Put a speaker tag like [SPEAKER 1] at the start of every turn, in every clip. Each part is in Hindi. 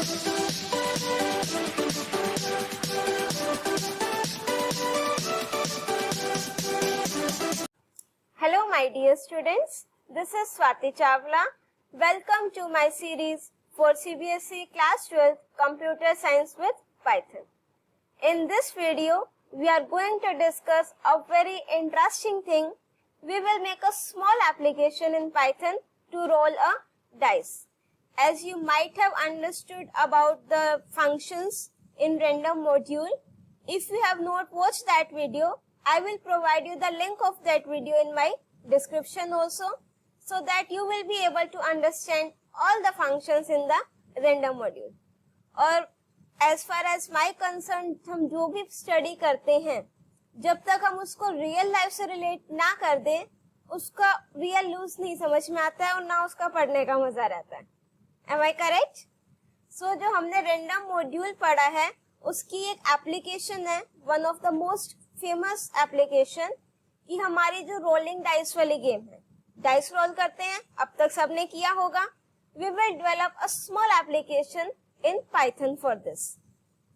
[SPEAKER 1] Hello my dear students, this is Swati Chawla. Welcome to my series for CBSE Class 12 Computer Science with Python. In this video, we are going to discuss a very interesting thing. We will make a small application in Python to roll a dice. As you might have understood about the functions in random module, if you have not watched that video, I will provide you the link of that video in my description also, so that you will be able to understand all the functions in the random module. और as far as my concern, हम जो भी स्टडी करते हैं, जब तक हम उसको रियल लाइफ से रिलेट ना कर दें, उसका रियल यूज नहीं समझ में आता है और ना उसका पढ़ने का मजा रहता है. Am I correct? So जो हमने रैंडम मॉड्यूल पढ़ा है, उसकी एक एप्लीकेशन है, one of the most famous application, कि हमारी जो रोलिंग डाइस वाली गेम है, डाइस रोल करते हैं, अब तक सबने किया होगा. We will develop a small application in Python for this.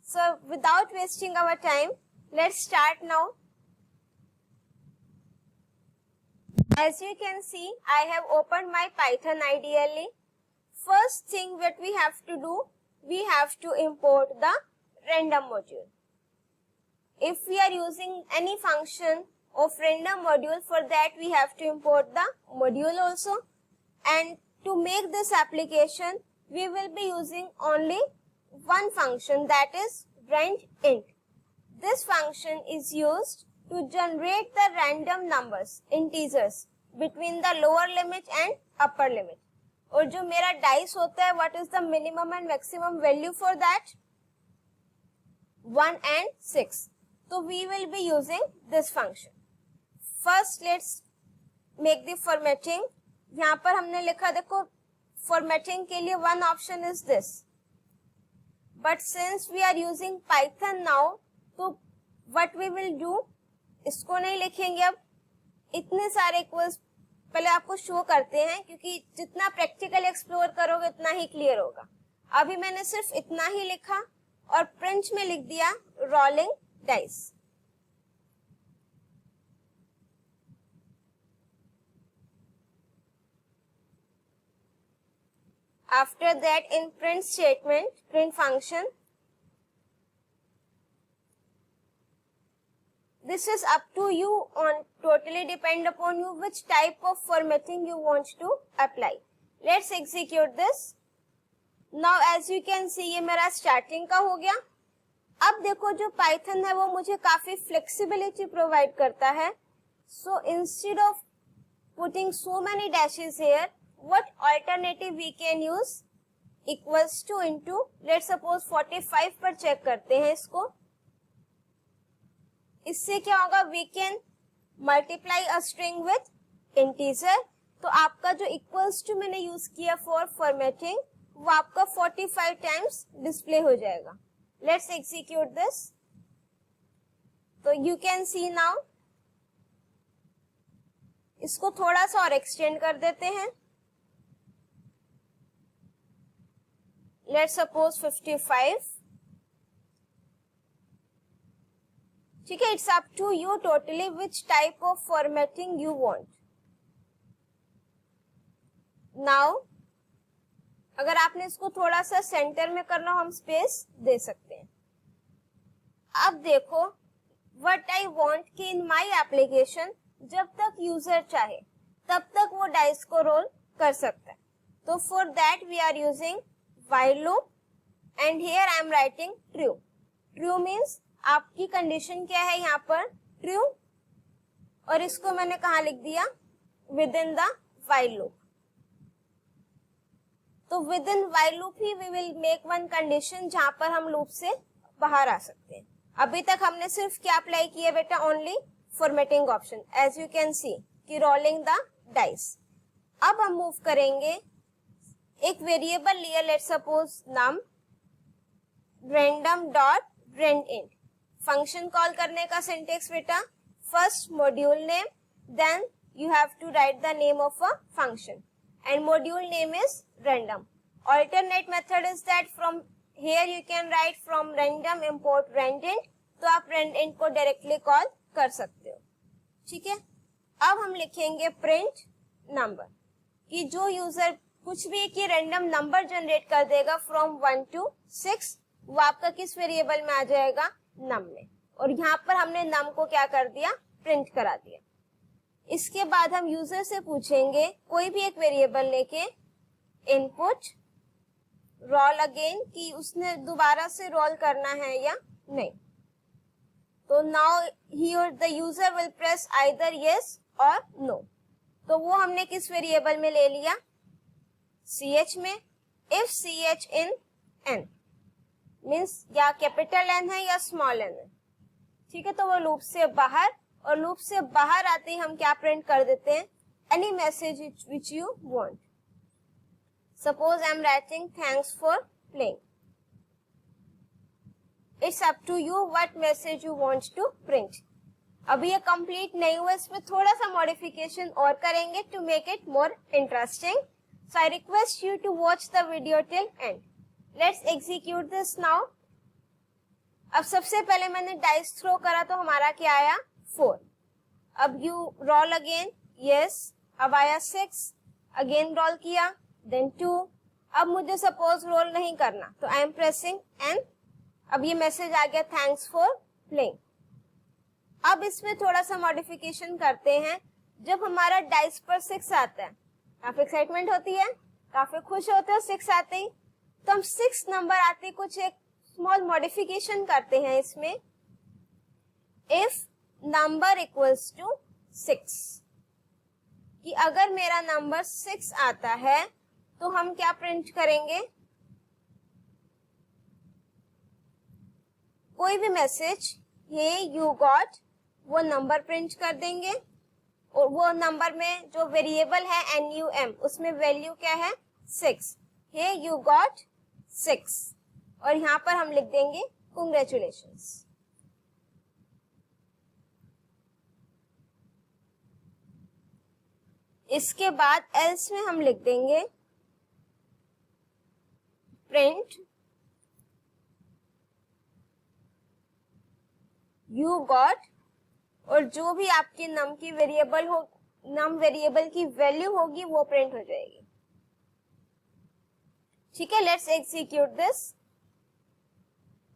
[SPEAKER 1] So without wasting our time, let's start now. As you can see, I have opened my Python IDLE. First thing that we have to do, we have to import the random module. If we are using any function of random module, for that we have to import the module also. And to make this application, we will be using only one function, that is randint. This function is used to generate the random numbers, integers, between the lower limit and upper limit. और जो मेरा डाइस होता है, what is the minimum and maximum value for that? 1 and 6. So we will be using this function. First let's make the formatting. यहाँ पर हमने लिखा, देखो, formatting के लिए one option is this. But since we are using Python now, तो what we will do, इसको नहीं लिखेंगे अब. इतने सारे इक्वल्स पहले आपको शो करते हैं, क्योंकि जितना प्रैक्टिकल एक्सप्लोर करोगे उतना ही क्लियर होगा. अभी मैंने सिर्फ इतना ही लिखा और प्रिंट में लिख दिया rolling dice. After that, in print statement, print function, this is up to you, on totally depend upon you which type of formatting you want to apply. Let's execute this. Now as you can see, ये मेरा starting का हो गया. अब देखो, जो Python है वो मुझे काफी flexibility provide करता है. So instead of putting so many dashes here, what alternative we can use? Equals to into, let's suppose 45 पर चेक करते हैं इसको. इससे क्या होगा, we can multiply a string with integer. तो आपका जो equals to मैंने यूज किया for formatting, वो आपका 45 times डिस्प्ले हो जाएगा. Let's execute this. तो you can see now. इसको थोड़ा सा और एक्सटेंड कर देते हैं. Let's suppose 55. ठीक है, it's up to you totally which type of formatting you want. Now, अगर आपने इसको थोड़ा सा सेंटर में करना हो, हम स्पेस दे सकते हैं. अब देखो, what I want कि in my application, जब तक यूजर चाहे तब तक वो डाइस को रोल कर सकता है. तो for that we are using while loop, and here I am writing true. True means आपकी कंडीशन क्या है यहाँ पर, ट्रू, और इसको मैंने कहाँ लिख दिया, with in the while loop. तो with in while loop he we will make one condition जहां पर हम लूप से बाहर आ सकते हैं. अभी तक हमने सिर्फ क्या अप्लाई किया बेटा, only formatting option, as you can see कि रोलिंग द डाइस. अब हम मूव करेंगे, एक वेरिएबल लिया, लेट्स सपोज नाम random dot randint. Function call करने का सिंटेक्स बेटा, first module name, then you have to write the name of a function, and module name is random. Alternate method is that from here you can write from random import randint, तो आप randint को डायरेक्टली कॉल कर सकते हो, ठीक है। अब हम लिखेंगे प्रिंट नंबर, कि जो यूजर कुछ भी की रैंडम नंबर जनरेट कर देगा फ्रॉम 1 to 6, वो आपका किस वेरिएबल में आ जाएगा, नम में। और यहाँ पर हमने नम को क्या कर दिया, प्रिंट करा दिया। इसके बाद हम यूजर से पूछेंगे कोई भी एक वेरिएबल लेके इनपुट रोल अगेन, कि उसने दोबारा से रोल करना है या नहीं। तो now here the user will press either yes और नो। तो वो हमने किस वेरिएबल में ले लिया, ch में। If ch in n means या कैपिटल n है या स्मॉल n है, ठीक है। तो वो लूप से बाहर, और लूप से बाहर आते ही हम क्या प्रिंट कर देते हैं, any message which you want. Suppose I am writing thanks for playing. It's up to you what message you want to print. अभी ये कंप्लीट नहीं हुआ, इसमें थोड़ा सा मॉडिफिकेशन और करेंगे to make it more interesting. So I request you to watch the video till end. Let's execute this now. अब सबसे पहले मैंने डाइस थ्रो करा तो हमारा क्या आया, 4। अब यू रोल अगेन, यस। अब आया 6, अगेन रोल किया, देन 2। अब मुझे सपोज रोल नहीं करना, तो आई एम प्रेसिंग एन। अब ये मैसेज आ गया, थैंक्स फॉर प्लेइंग। अब इसमें थोड़ा सा मॉडिफिकेशन करते हैं। जब हमारा डाइस पर 6 आता है, काफी एक्साइटमेंट होती है, काफी खुश होते हो 6 आते ही। तो हम 6 नंबर आते कुछ एक स्मॉल मॉडिफिकेशन करते हैं इसमें। इफ नंबर इक्वल्स टू 6, कि अगर मेरा नंबर 6 आता है तो हम क्या प्रिंट करेंगे, कोई भी मैसेज हे यू गॉट, वो नंबर प्रिंट कर देंगे। और वो नंबर में जो वेरिएबल है NUM, उसमें वैल्यू क्या है, 6। हे यू गॉट 6, और यहाँ पर हम लिख देंगे कंग्रेचुलेशंस। इसके बाद एल्स में हम लिख देंगे प्रिंट यू गॉट, और जो भी आपकी नम की वेरिएबल हो, नम वेरिएबल की वैल्यू होगी वो प्रिंट हो जाएगी, ठीक है। Let's execute this.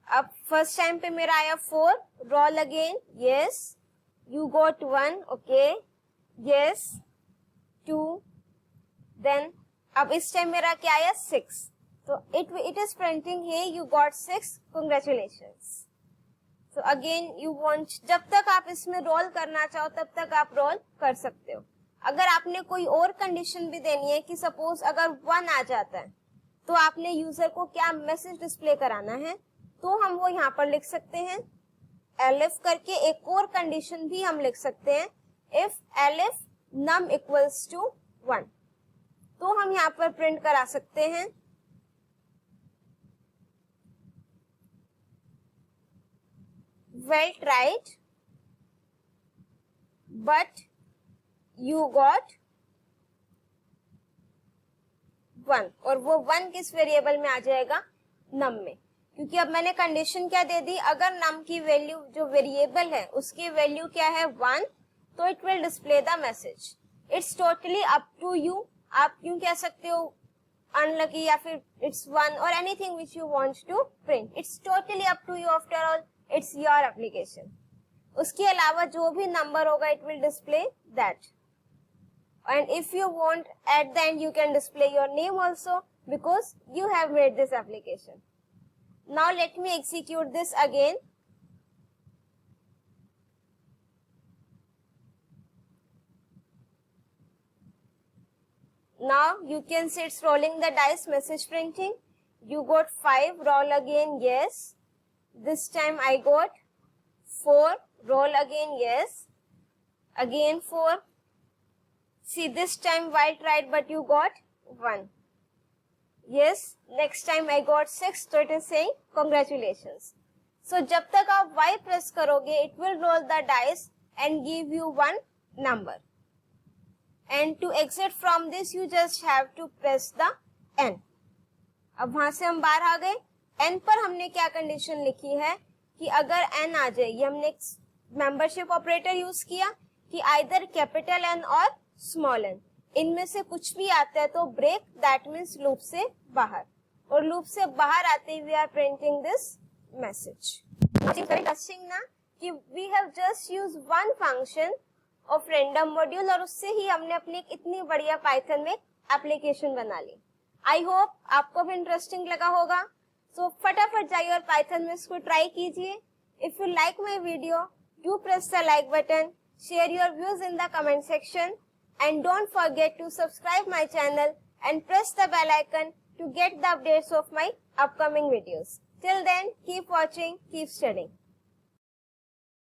[SPEAKER 1] अब फर्स्ट टाइम पे मेरा आया 4, roll again, yes. You got 1, okay, yes. 2, then अब इस टाइम मेरा क्या आया, 6। तो it is printing hey you got 6, congratulations. तो अगेन यू वांट, जब तक आप इसमें रोल करना चाहो तब तक आप रोल कर सकते हो। अगर आपने कोई और कंडीशन भी देनी है कि सपोज अगर 1 आ जाता है तो आपने यूजर को क्या मैसेज डिस्प्ले कराना है, तो हम वो यहाँ पर लिख सकते हैं। एलिफ करके एक और कंडीशन भी हम लिख सकते हैं, if elif num equals to 1, तो हम यहाँ पर प्रिंट करा सकते हैं well tried but you got 1, और वो 1 किस वेरिएबल में आ जाएगा, नम में। क्योंकि अब मैंने कंडीशन क्या दे दी, अगर नम की वैल्यू जो वेरिएबल है उसकी वैल्यू क्या है, 1, तो it will display the message. It's totally up to you, आप क्यों कह सकते हो अनलकी या फिर इट्स 1 और anything which you want to print, it's totally up to you, after all it's your application. उसके अलावा जो भी नंबर होगा it will display that, and if you want at the end you can display your name also because you have made this application. Now let me execute this again. Now you can see it's rolling the dice, message printing. You got 5, roll again, yes. This time I got 4, roll again, yes. Again 4. See, this time while tried but you got 1. Yes, next time I got 6, so it is saying congratulations. So जब तक आप Y press करोगे, it will roll the dice and give you 1 number. And to exit from this, you just have to press the N. अब वहां से हम बाहर आ गए, n पर हमने क्या कंडीशन लिखी है कि अगर n आ जाए, ये हमने मेंबरशिप ऑपरेटर यूज किया कि आइदर कैपिटल N और स्मॉल n, इनमें से कुछ भी आता है तो ब्रेक, दैट मीन्स लूप से बाहर, और लूप से बाहर आते ही we are printing this message. Interesting ना कि we have just use one function of random module और उससे ही हमने अपनी एक इतनी बढ़िया पाइथन में एप्लीकेशन बना ली। आई होप आपको भी इंटरेस्टिंग लगा होगा। सो फटाफट जाइए और पाइथन में इसको ट्राई कीजिए। If you like my video, do press the like button, share your views in the comment section, and don't forget to subscribe my channel and press the bell icon to get the updates of my upcoming videos. Till then, keep watching, keep studying.